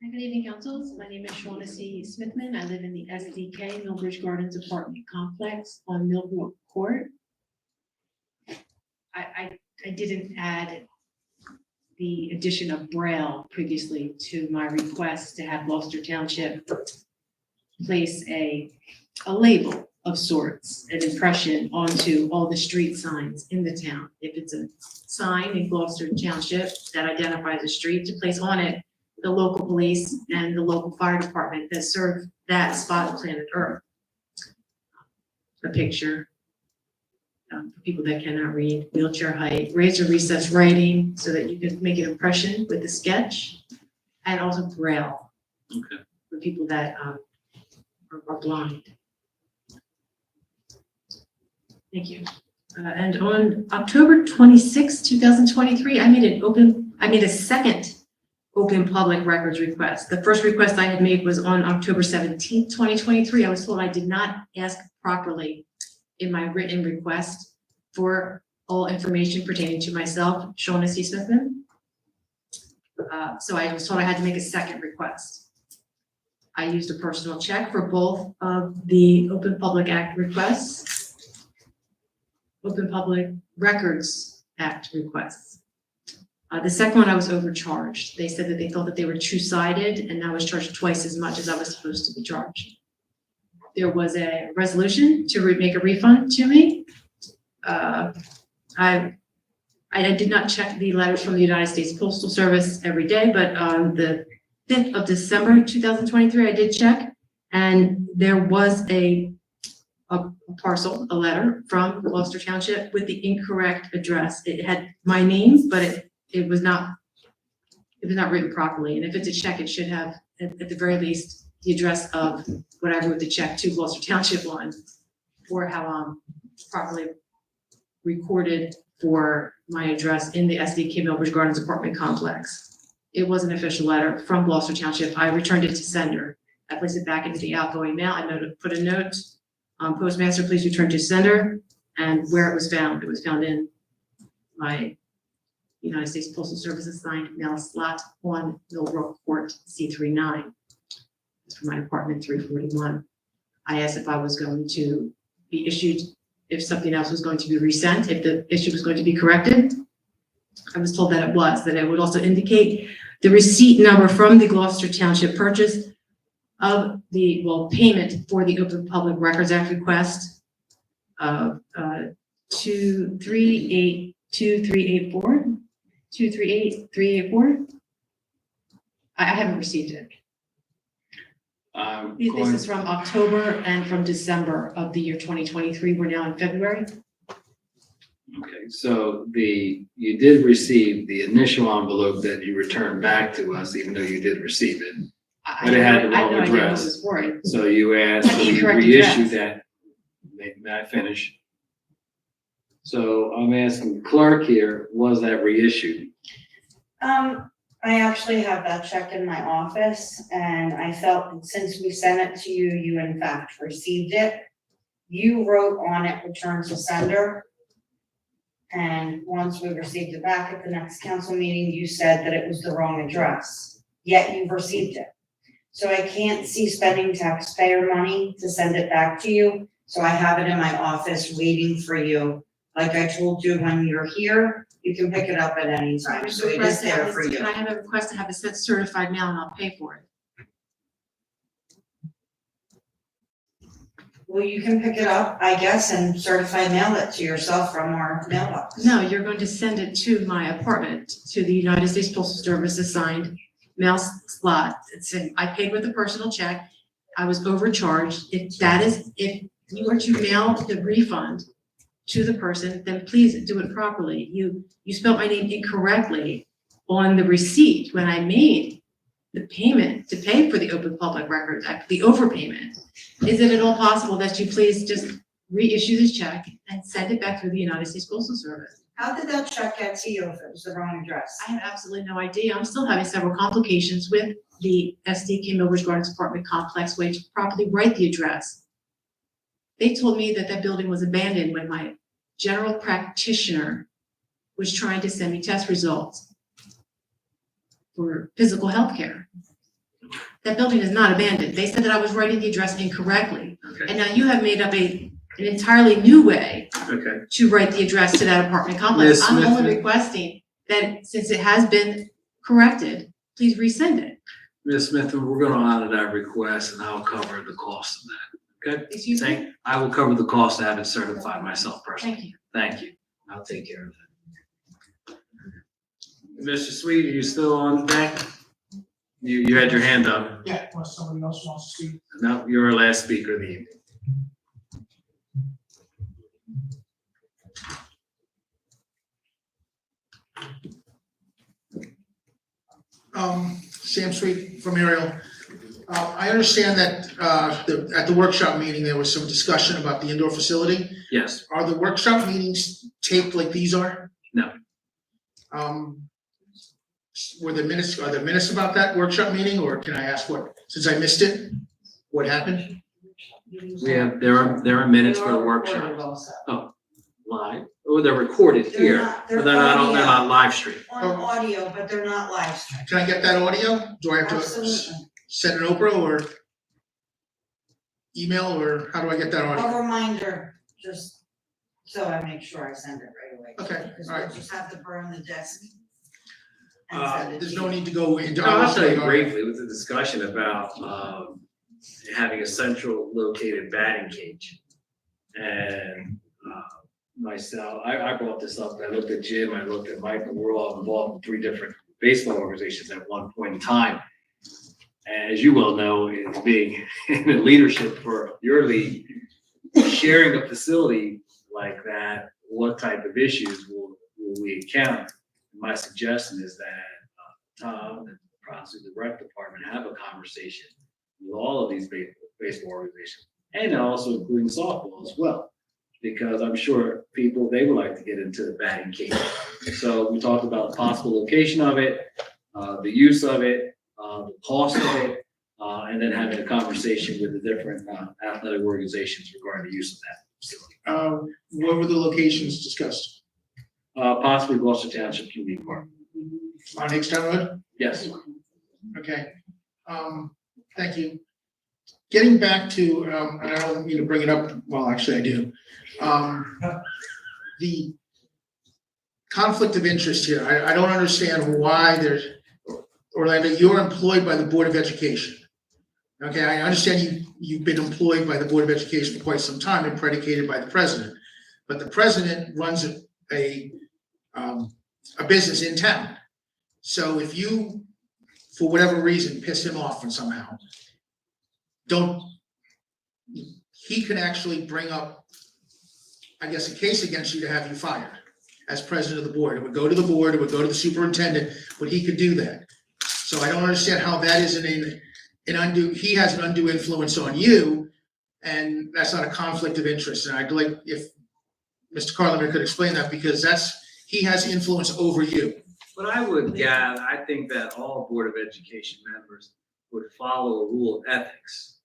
Good evening, council. My name is Shaughnessy Smithman. I live in the SDK Millbridge Gardens apartment complex on Millbrook Court. I didn't add the addition of Braille previously to my request to have Gloucester Township place a label of sorts, an impression onto all the street signs in the town. If it's a sign in Gloucester Township that identifies a street, to place on it the local police and the local fire department that serve that spot of planet Earth. A picture, for people that cannot read, wheelchair height, raised or recessed writing, so that you can make an impression with the sketch, and also Braille. Okay. For people that are blind. Thank you. And on October 26, 2023, I made a second open public records request. The first request I had made was on October 17, 2023. I was told I did not ask properly in my written request for all information pertaining to myself, Shawna C. Smithman. So I was told I had to make a second request. I used a personal check for both of the Open Public Act requests, Open Public Records Act requests. The second one, I was overcharged. They said that they thought that they were two-sided, and I was charged twice as much as I was supposed to be charged. There was a resolution to make a refund to me. I did not check the letters from the United States Postal Service every day, but on the 5th of December, 2023, I did check, and there was a parcel, a letter from Gloucester Township with the incorrect address. It had my name, but it was not written properly. And if it's a check, it should have, at the very least, the address of what I wrote the check to Gloucester Township on, or how properly recorded for my address in the SDK Millbridge Gardens apartment complex. It was an official letter from Gloucester Township. I returned it to sender. I placed it back into the outgoing mail. I put a note, postmaster, please return to sender, and where it was found in my United States Postal Service assigned mail slot on Millbrook Court C39. It's for my apartment 341. I asked if I was going to be issued, if something else was going to be resent, if the issue was going to be corrected. I was told that it was, that it would also indicate the receipt number from the Gloucester Township purchase of the, payment for the Open Public Records Act request of 238384. 238384. I haven't received it. This is from October and from December of the year 2023. We're now in February. Okay, so you did receive the initial envelope that you returned back to us, even though you did receive it. But it had the wrong address. So you asked Had the to incorrect reissue address. that. May I finish? So I'm asking the clerk here, was that reissued? I actually have that check in my office, and I felt that since we sent it to you, you in fact received it. You wrote on it, return to sender. And once we received it back at the next council meeting, you said that it was the wrong address, yet you've received it. So I can't see spending taxpayer money to send it back to you, so I have it in my office waiting for you. Like I told you when you're here, you can pick it up at any time, so it is there for you. Can I have a request to have it sent certified mail and I'll pay for it? Well, you can pick it up, I guess, and certified mail it to yourself from our mailbox. No, you're going to send it to my apartment, to the United States Postal Service assigned mail slot. I paid with a personal check. I was overcharged. If you were to mail the refund to the person, then please do it properly. You spelled my name incorrectly on the receipt when I made the payment to pay for the Open Public Records Act, the overpayment. Is it at all possible that you please just reissue this check and send it back through the United States Postal Service? How did that check get to you if it was the wrong address? I have absolutely no idea. I'm still having several complications with the SDK Millbridge Gardens apartment complex, way to properly write the address. They told me that building was abandoned when my general practitioner was trying to send me test results for physical health care. That building is not abandoned. They said that I was writing the address incorrectly. Okay. And now you have made up an entirely new way Okay. to write the address to that apartment complex. Ms. I'm Smith. only requesting that since it has been corrected, please resend it. Ms. Smith, we're gonna honor that request and I'll cover the cost of that. Okay, Excuse me? I will cover the cost to have it certified myself personally. Thank you. Thank you. I'll take care of that. Mr. Sweet, are you still on deck? You had your hand up. Yeah, unless somebody else wants to speak. No, you're our last speaker of the evening. Sam Sweet from Ariel. I understand that, at the workshop meeting, there was some discussion about the indoor facility. Yes, Are the workshop meetings taped like these are? No. Are there minutes about that workshop meeting, or can I ask since I missed it, what happened? there are minutes for the workshop. Oh, live? Oh, they're recorded here, but they're not live streamed. On audio, but they're not live streamed. Can I get that audio? Do I have to Absolutely. send an Oprah or email, or how do I get that audio? A reminder, just so I make sure I send it right away. Okay, Because all right. we'll just have to burn the desk. and send it There's to no you. need to go into. I'll tell you briefly with the discussion about having a central located batting cage. And myself, I brought this up, I looked at Jim, I looked at Mike, and we're all involved in 3 different baseball organizations at one point in time. And as you well know, in being in the leadership for your league, sharing a facility like that, what type of issues will we encounter? My suggestion is that Tom and possibly the rec department have a conversation with all of these baseball organizations, and also including softball as well, because I'm sure they would like to get into the batting cage. So we talked about the possible location of it, the use of it, the cost of it, and then having a conversation with the different athletic organizations regarding the use of that facility. What were the locations discussed? Possibly Gloucester Township Community Park. On Hickstown Road? Yes. Okay. Thank you. Getting back to, and I don't mean to bring it up, well, actually I do. The conflict of interest here, I don't understand why Orlando, you're employed by the Board of Education. Okay, I understand you've been employed by the Board of Education for quite some time and predicated by the president. But the president runs a business in town. So if you, for whatever reason, piss him off and somehow, he can actually bring up, I guess, a case against you to have you fired as president of the board. It would go to the board, it would go to the superintendent, but he could do that. So I don't understand how that isn't he has an undue influence on you, and that's not a conflict of interest. And I'd like if Mr. Carlin could explain that, because he has influence over you. But I think that all Board of Education members would follow a rule of ethics.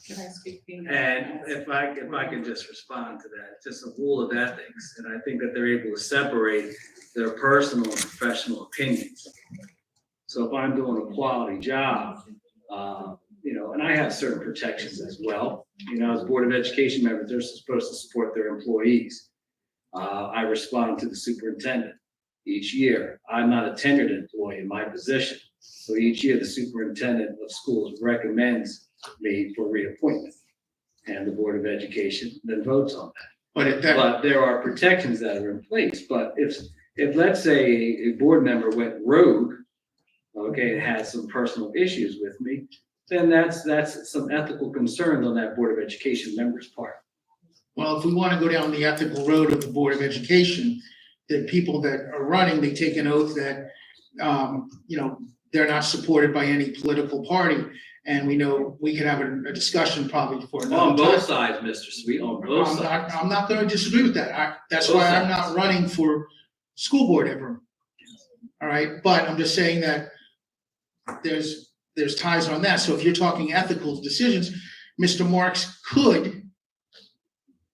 Can I speak? And if I can just respond to that, just a rule of ethics, and I think that they're able to separate their personal and professional opinions. So if I'm doing a quality job, and I have certain protections as well, as Board of Education members, they're supposed to support their employees. I respond to the superintendent each year. I'm not a tenured employee in my position. So each year, the superintendent of schools recommends me for reappointment. And the Board of Education then votes on that. But there are protections that are in place. But if let's say a board member went rogue, okay, and had some personal issues with me, then that's some ethical concerns on that Board of Education member's part. Well, if we want to go down the ethical road of the Board of Education, the people that are running, they take an oath that, they're not supported by any political party. And we know we could have a discussion probably for another On both time. sides, Mr. Sweet, on both sides. I'm not going to disagree with that. That's Both why I'm sides. not running for school board ever. All right, but I'm just saying that there's ties on that. So if you're talking ethical decisions, Mr. Marks could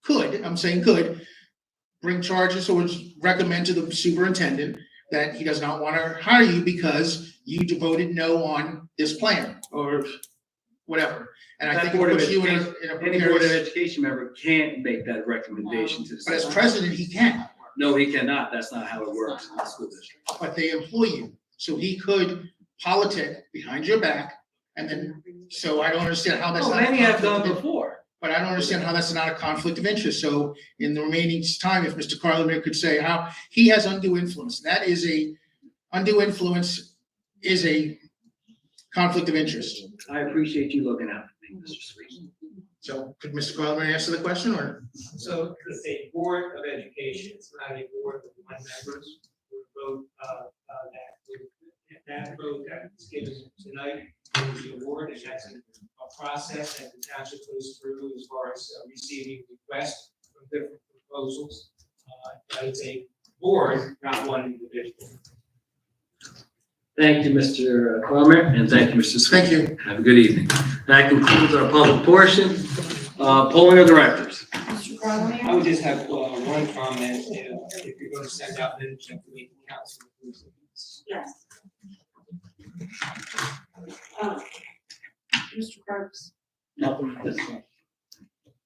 bring charges or recommend to the superintendent that he does not want to hire you because you voted no on this plan or whatever. And I think it puts you in a Any Board of precarious, Education member can't make that recommendation to the. but as president, he can, No, he cannot. That's not how it works in the school district. but they employ you. So he could politic behind your back and then, so I don't understand how that's Oh, not. many have done before. but I don't understand how that's not a conflict of interest. So in the remaining time, if Mr. Carlin could say how he has undue influence, undue influence is a conflict of interest. I appreciate you looking out for me, Mr. Sweet. So could Mr. Carlin answer the question, or? So it's a board of education, it's not a board of one members. Vote, that vote that is given tonight is the award, and that's a process that the township goes through as far as receiving requests from different proposals. But it's a board, not one individual. Thank you, Mr. Cromer, and thank you, Mr. Sweet. Thank you. Have a good evening. That concludes our public portion. Polling of directors. Mr. Carlin? I would just have one comment, if you're going to send out minutes, you have to meet the council. Yes. Mr. Carbs, Nothing this one.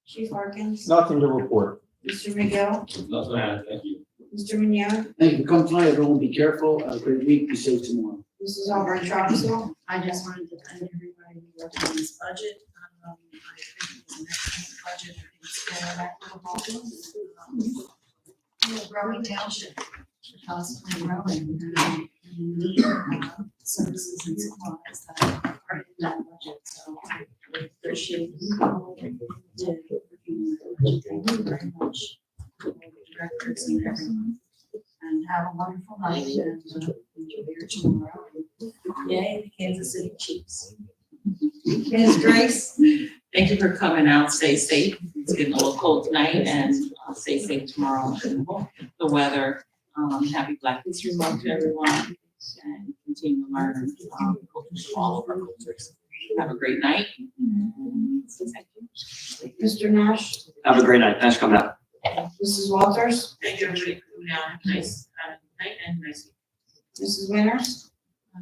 Chief Harkins, Nothing to report. Mr. McGill, Nothing, thank you. Mr. Mignone, Thank you. Come tonight, everyone. Be careful. Have a great week. Be safe tomorrow. Mrs. Albright Troxel, I just wanted to thank everybody who worked on this budget. I think it was an excellent budget. I think it's fair, equitable. We're a growing township, constantly growing. And we need services and supplies that are in that budget. So I appreciate you all did Thank you very much. All the directors and everyone. And have a wonderful night and enjoy your tomorrow. Yay, the Kansas City Chiefs. Ms. Grace, Thank you for coming out. Stay safe. It's getting a little cold tonight and stay safe tomorrow. The weather. Happy Black History Month to everyone and continue to learn cultures from all of our cultures. Have a great night. Thank you. Mr. Nash, Have a great night. Thanks for coming out. Mrs. Walters, Thank you, everybody, for coming out. Nice night and nice. Mrs. Winters,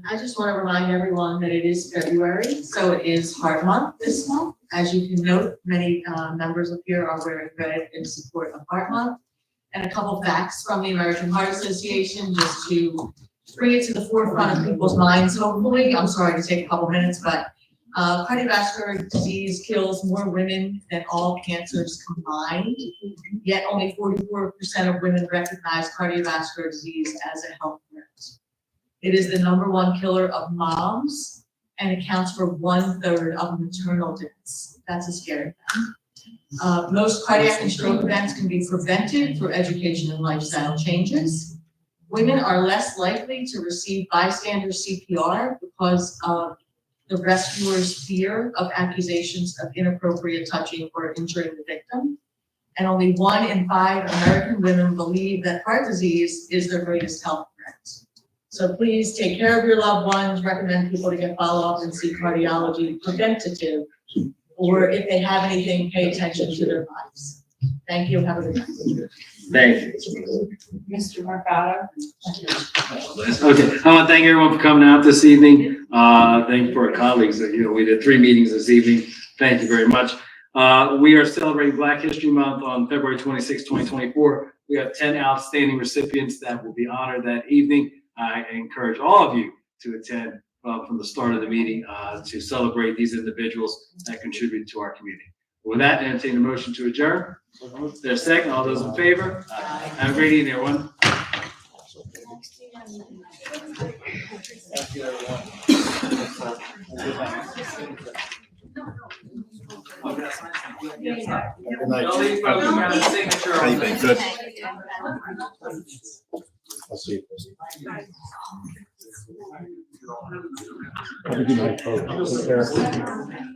I just want to remind everyone that it is February, so it is Heart Month this month. As you can note, many members up here are wearing red in support of Heart Month. And a couple facts from the American Heart Association, just to bring it to the forefront of people's minds, hopefully. I'm sorry to take a couple minutes, but cardiovascular disease kills more women than all cancers combined, yet only 44% of women recognize cardiovascular disease as a health threat. It is the #1 killer of moms and accounts for 1/3 of maternal deaths. That's a scary thing. Most cardiac and stroke events can be prevented through education and lifestyle changes. Women are less likely to receive bystander CPR because of the rescuer's fear of accusations of inappropriate touching or injuring the victim. And only 1 in 5 American women believe that heart disease is their greatest health threat. So please take care of your loved ones, recommend people to get follow-up and see cardiology preventative, or if they have anything, pay attention to their lives. Thank you, have a good night. Thank you. Mr. Mercado, Okay, I want to thank everyone for coming out this evening. Thank you for our colleagues. We did 3 meetings this evening. Thank you very much. We are celebrating Black History Month on February 26, 2024. We have 10 outstanding recipients that will be honored that evening. I encourage all of you to attend from the start of the meeting to celebrate these individuals that contribute to our community. With that, entertain a motion to adjourn. There's a second. All those in favor? Have a great evening, everyone. Thank you, everyone. Good night. Don't leave, folks. We got a signature. How you been? Good. I'll see you. Have a good night, folks. Take care.